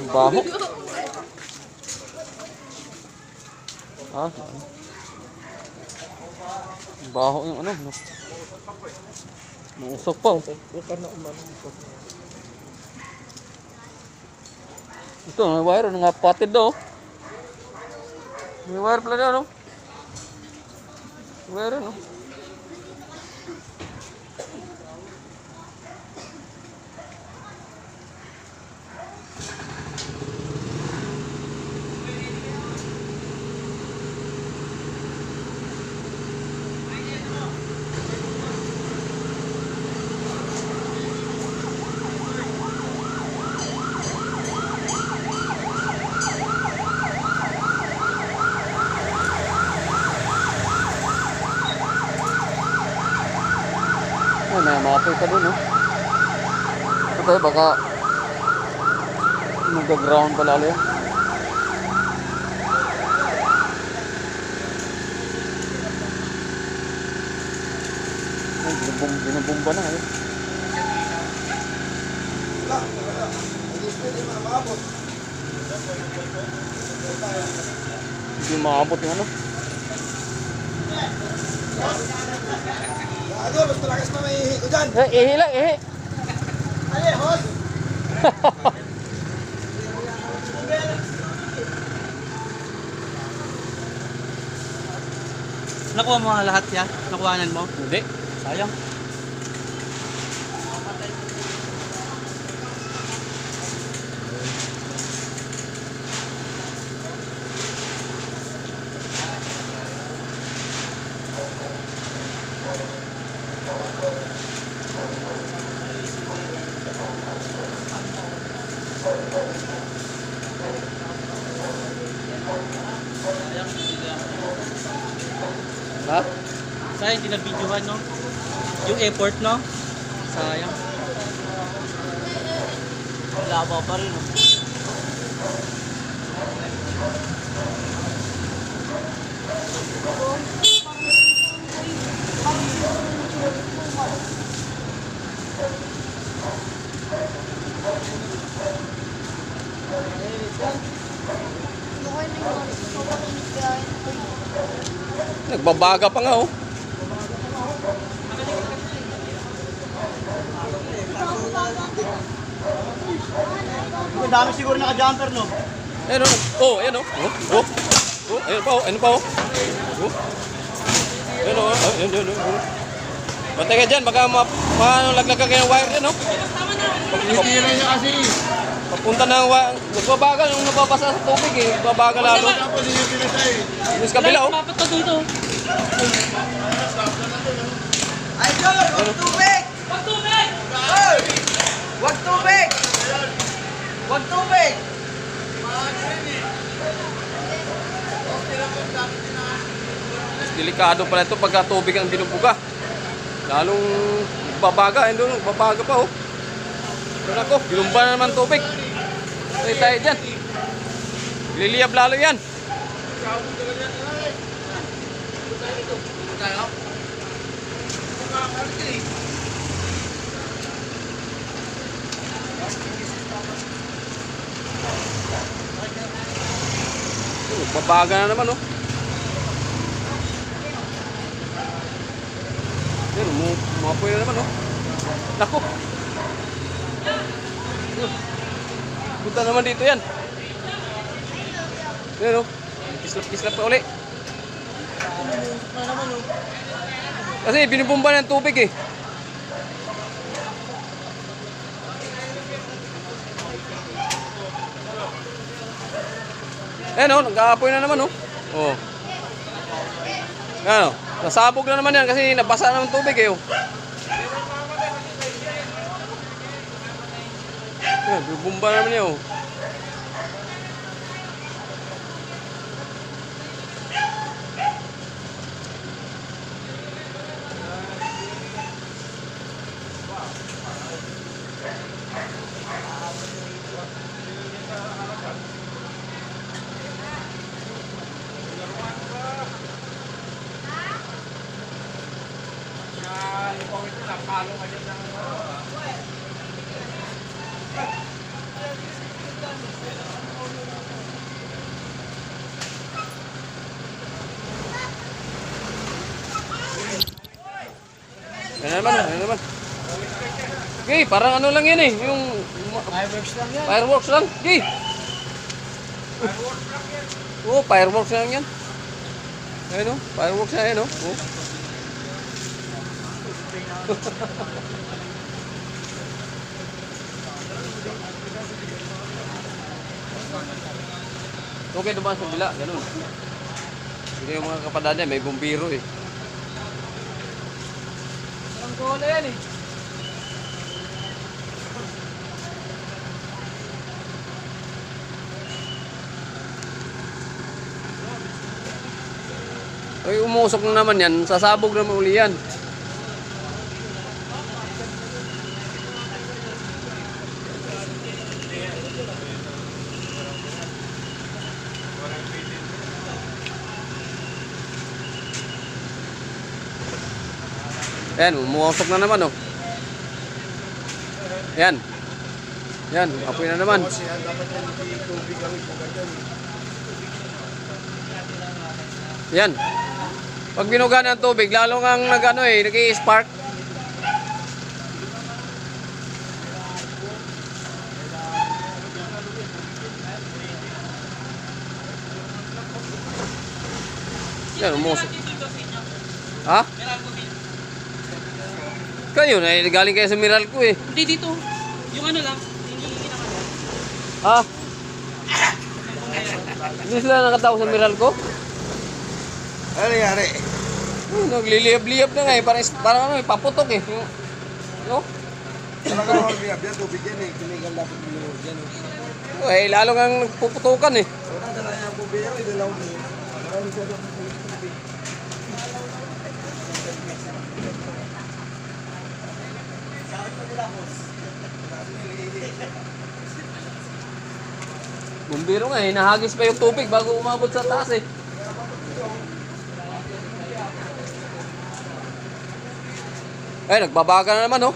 Baho. Ah. Baho yung ano. Usok pa. Ito, may wire. Ano nga patid daw. May wire pala daw, no? Wire, no? Ay, may mapoy pa dun, no? Ito tayo, baka mag-ground pa lalo yan. Ay, binubumba na, eh. Hindi maabot yung ano. Ano, basta lakas na may ihi ko dyan. Ihi lang, ihi. Ay, hos! Nakuha mo lahat yan? Nakuhanan mo? Hindi. Sayang. Ha? Sayang, hindi na-videohan, no? Yung effort, no? Sayang. Laba pa rin, no? Nagbabaga pa nga, oh. Ang dami siguro naka-jumper, no? Ayan, oh. Oh, ayan, oh. Oh, oh. Oh, ayan pa, oh. Ayan pa, oh. Oh. Ayan, oh. Ayan, ayan, oh. Bantay ka dyan, baka laglag ka ng wire dyan, oh. Tira niya kasi. Papunta ng nagbabaga yung nababasa sa tubig, eh. Nagbabaga lalo. Tapos yung pinatay. Yung sa kabila, oh. Dapat ka dito. Ay, Jol! Huwag tubig! Wag tubig! Ay! Huwag tubig! Huwag tubig! Delikado pala ito pagka tubig ang binubuga. Lalong babaga, hindi doon, babaga pa, oh. Pero ako, bilumba na naman tubig. Tayo dyan. Liliyab lalo yan. Babaga na naman, oh. Yan, umapoy na naman, oh. Naku. Punta naman dito yan. Yan, oh. Kislap-kislap pa uli. Kasi binibumba ng tubig, eh. Ayan, oh, nag-aapoy na naman, oh. Oh. Ayan, oh. Nasabog na naman yan kasi nabasa na ng tubig, eh, oh. Ayan, bumba na naman yan, oh. Yan naman. Okay, parang ano lang yan eh. Yung Fireworks lang yan. fireworks lang. Okay. Oo, fireworks lang yan. Ayun o, fireworks na yan o. Oh. Okay, dumaan sa bila, ganun. Hindi yung mga kapadada, may bumbiro eh. Ang gola yan eh. Ay, umusok na naman yan, sasabog naman uli yan. Yan, umusok na naman oh. Yan. Yan, apoy na naman. Kasi dapat yan hindi tubig kami pagkatan. Yan. Pag binuga ng tubig, lalo ngang nag-ano eh, nag-i-spark. Yan, umusok. Ha? Kayo na, galing kayo sa Meralco eh. Hindi dito. Yung ano lang, hinihingi naman. Ha? Hindi sila nakatao sa Meralco? Ano nangyari? Nagliliyab-liyab na nga eh. Parang ano eh, paputok eh. No? Talaga naman biyab yan, tubig yan eh. Kinigal dapat binuhod yan. Eh, lalo nga nagpuputukan eh. Wala talaga yung bubero, idalaw mo. Marami siya dapat tubig. Bumbiro nga eh, nahagis pa yung tubig bago umabot sa taas eh. Eh, nagbabaga na naman oh.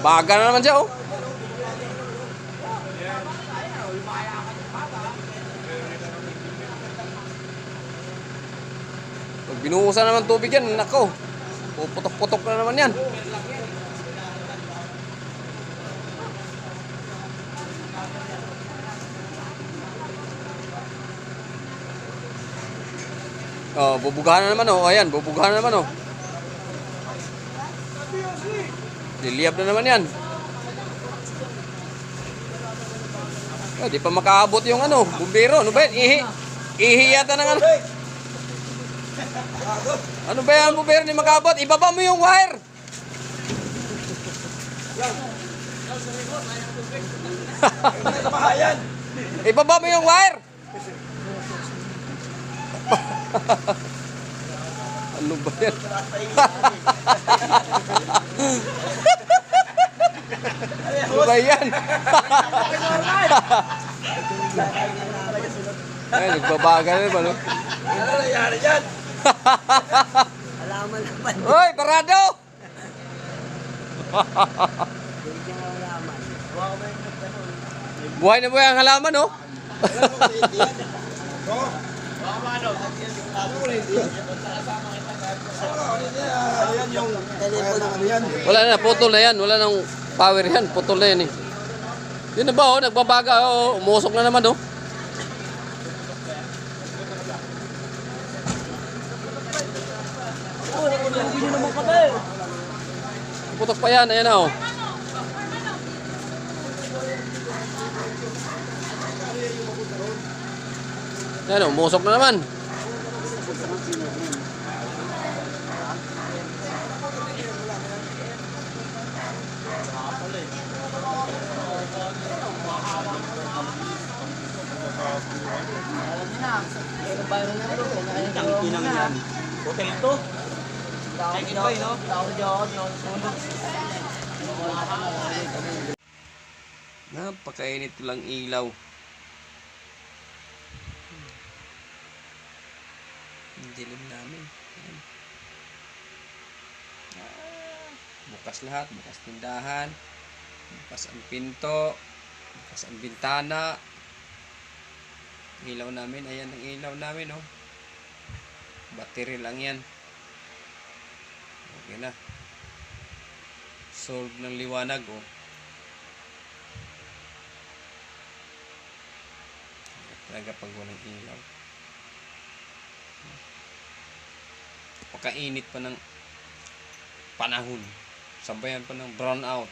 Baga na naman siya oh. Pag binuhusan naman tubig yan, nako. Puputok-putok na naman yan. Oh, bubugahan na naman oh. Ayan, bubugahan na naman oh. Liliyab na naman yan. Oh, di pa makaabot yung ano, bumbero. Ano ba yan? Ihi yata ng ano. Ano ba yan, bumbero? Di makaabot. Ibaba mo yung wire. Ibaba mo yung wire. Ano ba yan? Ano ba yan? Ay, nagbabaga na naman. Ano nangyari dyan? Alaman naman. Hoy, parado! Buhay na buhay ang halaman, oh. Ayan yung telepono. Ano yan? Wala na, putol na yan. Wala nang power yan. Putol na yan eh. Yun na ba, oh, nagbabaga, oh. Umusok na naman, oh. Putok pa yan, ayan na, oh. Yan, oh, umusok na naman. Tangkinang yan. Hotel to. Check in ba yun, no? Napakainit lang ilaw. Ang dilim namin. Ayan. Bukas lahat, bukas tindahan, bukas ang pinto, bukas ang bintana. Ilaw namin, ayan ang ilaw namin, oh. Battery lang yan. Okay na. Solve ng liwanag, oh. Talaga pag walang ilaw. Pagkainit pa ng panahon. Sabayan pa ng brown out.